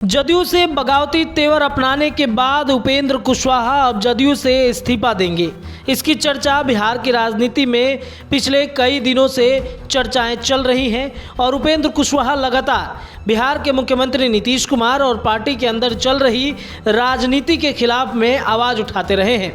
जदयू से बगावती तेवर अपनाने के बाद उपेंद्र कुशवाहा अब जदयू से इस्तीफा देंगे। इसकी चर्चा बिहार की राजनीति में पिछले कई दिनों से चर्चाएं चल रही हैं और उपेंद्र कुशवाहा लगातार बिहार के मुख्यमंत्री नीतीश कुमार और पार्टी के अंदर चल रही राजनीति के खिलाफ में आवाज़ उठाते रहे हैं।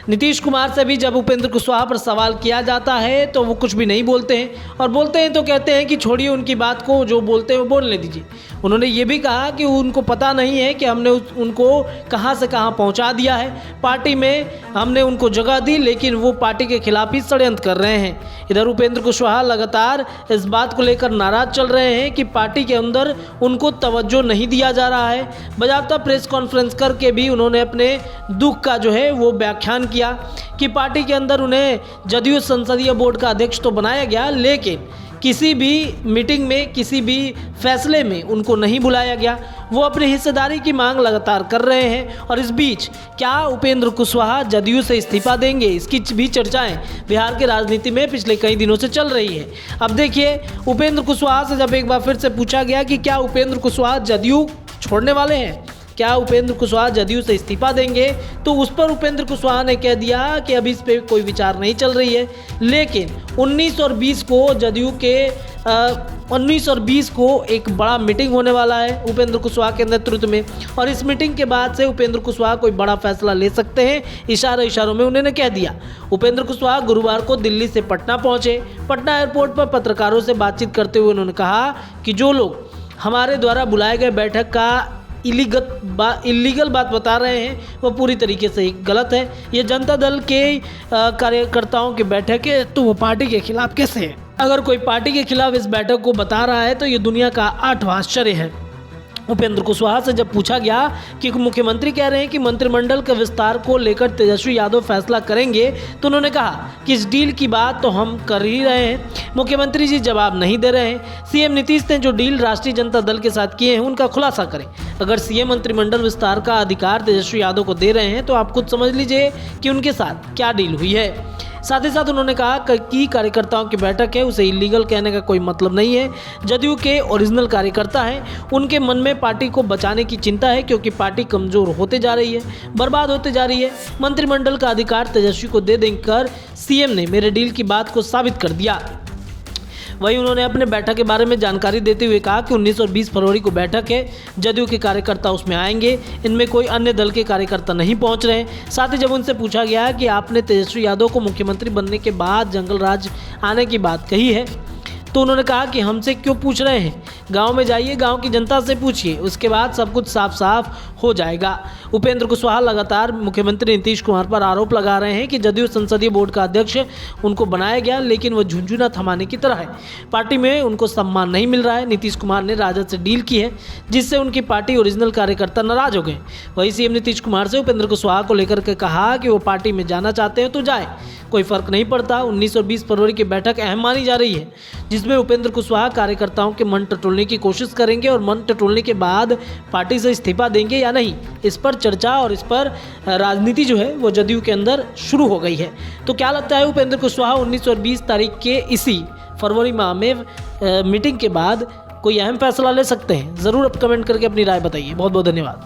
नीतीश कुमार से भी जब उपेंद्र कुशवाहा पर सवाल किया जाता है तो वो कुछ भी नहीं बोलते हैं और बोलते हैं तो कहते हैं कि छोड़िए उनकी बात को, जो बोलते हैं वो बोलने दीजिए। उन्होंने ये भी कहा कि उनको पता नहीं है कि हमने उनको कहां से कहां पहुंचा दिया है। पार्टी में हमने उनको जगह दी लेकिन वो पार्टी के खिलाफ ही षड्यंत्र कर रहे हैं। इधर उपेंद्र कुशवाहा लगातार इस बात को लेकर नाराज चल रहे हैं कि पार्टी के अंदर उनको तवज्जो नहीं दिया जा रहा है। बाकायदा प्रेस कॉन्फ्रेंस करके भी उन्होंने अपने दुख का जो है वो व्याख्यान किया कि पार्टी के अंदर उन्हें जदयू संसदीय बोर्ड का अध्यक्ष तो बनाया गया लेकिन किसी भी मीटिंग में, किसी भी फैसले में उनको नहीं बुलाया गया। वो अपनी हिस्सेदारी की मांग लगातार कर रहे हैं और इस बीच क्या उपेंद्र कुशवाहा जदयू से इस्तीफा देंगे, इसकी भी चर्चाएं बिहार की राजनीति में पिछले कई दिनों से चल रही है। अब देखिए, उपेंद्र कुशवाहा से जब एक बार फिर से पूछा गया कि क्या उपेंद्र कुशवाहा जदयू छोड़ने वाले हैं, क्या उपेंद्र कुशवाहा जदयू से इस्तीफा देंगे, तो उस पर उपेंद्र कुशवाहा ने कह दिया कि अभी इस पर कोई विचार नहीं चल रही है। लेकिन 19 और 20 को जदयू के 19 और 20 को एक बड़ा मीटिंग होने वाला है उपेंद्र कुशवाहा के नेतृत्व में और इस मीटिंग के बाद से उपेंद्र कुशवाहा कोई बड़ा फैसला ले सकते हैं। इशारों में उन्होंने कह दिया। उपेंद्र कुशवाहा गुरुवार को दिल्ली से पटना पहुंचे। पटना एयरपोर्ट पर पत्रकारों से बातचीत करते हुए उन्होंने कहा कि जो लोग हमारे द्वारा बुलाए गए बैठक का इलीगल बात बता रहे हैं वो पूरी तरीके से गलत है। ये जनता दल के कार्यकर्ताओं की बैठक है तो वो पार्टी के खिलाफ कैसे है। अगर कोई पार्टी के खिलाफ इस बैठक को बता रहा है तो ये दुनिया का 8वां आश्चर्य है। उपेंद्र कुशवाहा से जब पूछा गया कि मुख्यमंत्री कह रहे हैं कि मंत्रिमंडल के विस्तार को लेकर तेजस्वी यादव फैसला करेंगे तो उन्होंने कहा कि इस डील की बात तो हम कर ही रहे हैं। मुख्यमंत्री जी जवाब नहीं दे रहे हैं। सीएम नीतीश ने जो डील राष्ट्रीय जनता दल के साथ किए हैं उनका खुलासा करें। अगर सीएम मंत्रिमंडल विस्तार का अधिकार तेजस्वी यादव को दे रहे हैं तो आप खुद समझ लीजिए कि उनके साथ क्या डील हुई है। साथ ही साथ उन्होंने कहा कि कार्यकर्ताओं की बैठक है, उसे इलीगल कहने का कोई मतलब नहीं है। जदयू के ओरिजिनल कार्यकर्ता हैं, उनके मन में पार्टी को बचाने की चिंता है क्योंकि पार्टी कमजोर होते जा रही है, बर्बाद होते जा रही है। मंत्रिमंडल का अधिकार तेजस्वी को दे देकर सीएम ने मेरे डील की बात को साबित कर दिया। वहीं उन्होंने अपने बैठक के बारे में जानकारी देते हुए कहा कि 19 और 20 फरवरी को बैठक है, जदयू के कार्यकर्ता उसमें आएंगे, इनमें कोई अन्य दल के कार्यकर्ता नहीं पहुंच रहे हैं। साथ ही जब उनसे पूछा गया कि आपने तेजस्वी यादव को मुख्यमंत्री बनने के बाद जंगल राज आने की बात कही है तो उन्होंने कहा कि हमसे क्यों पूछ रहे हैं, गांव में जाइए, गांव की जनता से पूछिए, उसके बाद सब कुछ साफ साफ हो जाएगा। उपेंद्र कुशवाहा लगातार मुख्यमंत्री नीतीश कुमार पर आरोप लगा रहे हैं कि जदयू संसदीय बोर्ड का अध्यक्ष उनको बनाया गया लेकिन वो झुंझुना थमाने की तरह है। पार्टी में उनको सम्मान नहीं मिल रहा है। नीतीश कुमार ने राजद से डील की है जिससे उनकी पार्टी ओरिजिनल कार्यकर्ता नाराज हो गए। वहीं सीएम नीतीश कुमार से उपेंद्र कुशवाहा को लेकर के कहा कि वो पार्टी में जाना चाहते हैं तो जाए, कोई फर्क नहीं पड़ता। 19 और 20 फरवरी की बैठक अहम मानी जा रही है जिसमें उपेंद्र कुशवाहा कार्यकर्ताओं के मन टटोलने की कोशिश करेंगे और मन टटोलने के बाद पार्टी से इस्तीफा देंगे या नहीं, इस पर चर्चा और इस पर राजनीति जो है वो जदयू के अंदर शुरू हो गई है। तो क्या लगता है, उपेंद्र कुशवाहा 19 और 20 तारीख के इसी फरवरी माह में मीटिंग के बाद कोई अहम फैसला ले सकते हैं? ज़रूर आप कमेंट करके अपनी राय बताइए। बहुत बहुत धन्यवाद।